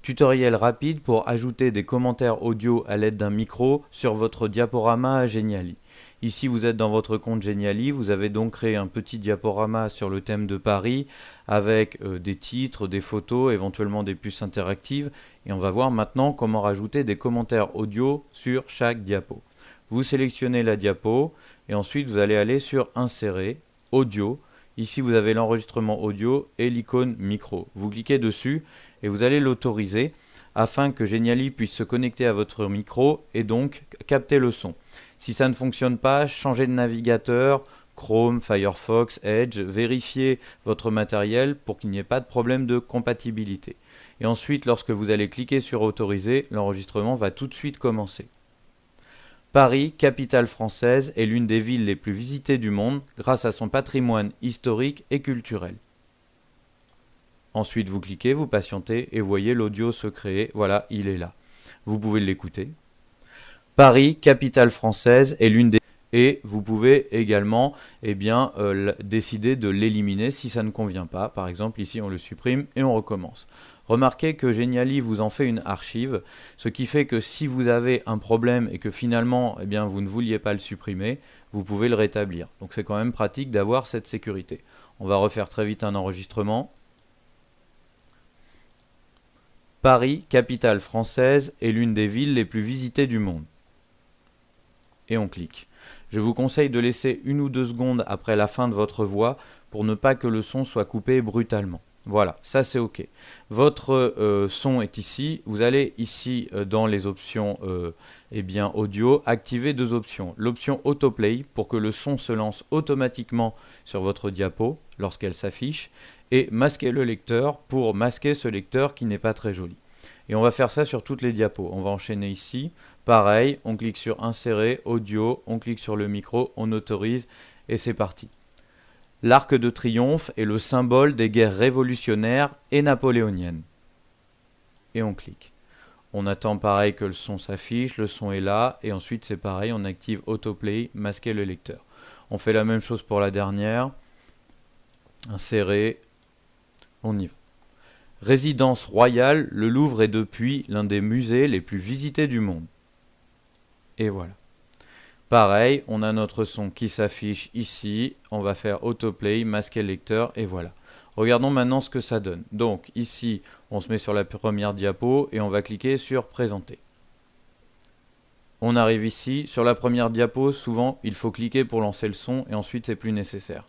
Tutoriel rapide pour ajouter des commentaires audio à l'aide d'un micro sur votre diaporama Geniali. Ici vous êtes dans votre compte Geniali, vous avez donc créé un petit diaporama sur le thème de Paris avec des titres, des photos, éventuellement des puces interactives et on va voir maintenant comment rajouter des commentaires audio sur chaque diapo. Vous sélectionnez la diapo et ensuite vous allez aller sur Insérer, Audio. Ici vous avez l'enregistrement audio et l'icône micro. Vous cliquez dessus et vous allez l'autoriser afin que Geniali puisse se connecter à votre micro et donc capter le son. Si ça ne fonctionne pas, changez de navigateur, Chrome, Firefox, Edge, vérifiez votre matériel pour qu'il n'y ait pas de problème de compatibilité. Et ensuite, lorsque vous allez cliquer sur Autoriser, l'enregistrement va tout de suite commencer. Paris, capitale française, est l'une des villes les plus visitées du monde grâce à son patrimoine historique et culturel. Ensuite, vous cliquez, vous patientez et voyez l'audio se créer. Voilà, il est là. Vous pouvez l'écouter. Paris, capitale française, est l'une des... Et vous pouvez également décider de l'éliminer si ça ne convient pas. Par exemple, ici, on le supprime et on recommence. Remarquez que Geniali vous en fait une archive, ce qui fait que si vous avez un problème et que finalement vous ne vouliez pas le supprimer, vous pouvez le rétablir. Donc c'est quand même pratique d'avoir cette sécurité. On va refaire très vite un enregistrement. Paris, capitale française, est l'une des villes les plus visitées du monde. Et on clique. Je vous conseille de laisser 1 ou 2 secondes après la fin de votre voix pour ne pas que le son soit coupé brutalement. Voilà, ça c'est OK. Votre son est ici. Vous allez ici dans les options audio, activer 2 options. L'option autoplay pour que le son se lance automatiquement sur votre diapo lorsqu'elle s'affiche et masquer le lecteur pour masquer ce lecteur qui n'est pas très joli. Et on va faire ça sur toutes les diapos. On va enchaîner ici. Pareil, on clique sur Insérer, Audio, on clique sur le micro, on autorise et c'est parti. L'Arc de Triomphe est le symbole des guerres révolutionnaires et napoléoniennes. Et on clique. On attend pareil que le son s'affiche, le son est là, et ensuite c'est pareil, on active Autoplay, masquer le lecteur. On fait la même chose pour la dernière. Insérer, on y va. Résidence royale, le Louvre est depuis l'un des musées les plus visités du monde. Et voilà. Pareil, on a notre son qui s'affiche ici, on va faire autoplay, masquer le lecteur et voilà. Regardons maintenant ce que ça donne. Donc ici, on se met sur la première diapo et on va cliquer sur présenter. On arrive ici, sur la première diapo, souvent il faut cliquer pour lancer le son et ensuite c'est plus nécessaire.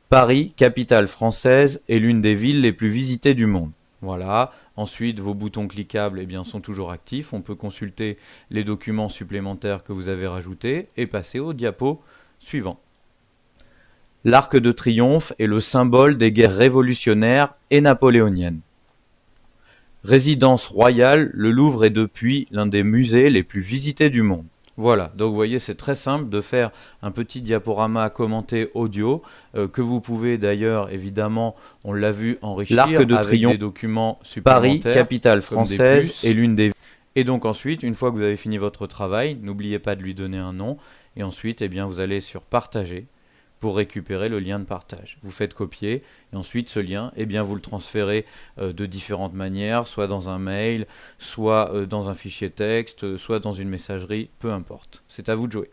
Paris, capitale française, est l'une des villes les plus visitées du monde. Voilà, ensuite vos boutons cliquables sont toujours actifs, on peut consulter les documents supplémentaires que vous avez rajoutés et passer au diapo suivant. L'Arc de Triomphe est le symbole des guerres révolutionnaires et napoléoniennes. Résidence royale, le Louvre est depuis l'un des musées les plus visités du monde. Voilà, donc vous voyez c'est très simple de faire un petit diaporama commenté audio que vous pouvez d'ailleurs évidemment, on l'a vu, enrichir L'Arc de avec Triomphe, des documents supplémentaires. Paris, capitale française, est l'une des... Et donc ensuite, une fois que vous avez fini votre travail, n'oubliez pas de lui donner un nom et ensuite vous allez sur partager pour récupérer le lien de partage. Vous faites copier et ensuite ce lien, vous le transférez de différentes manières, soit dans un mail, soit dans un fichier texte, soit dans une messagerie, peu importe. C'est à vous de jouer.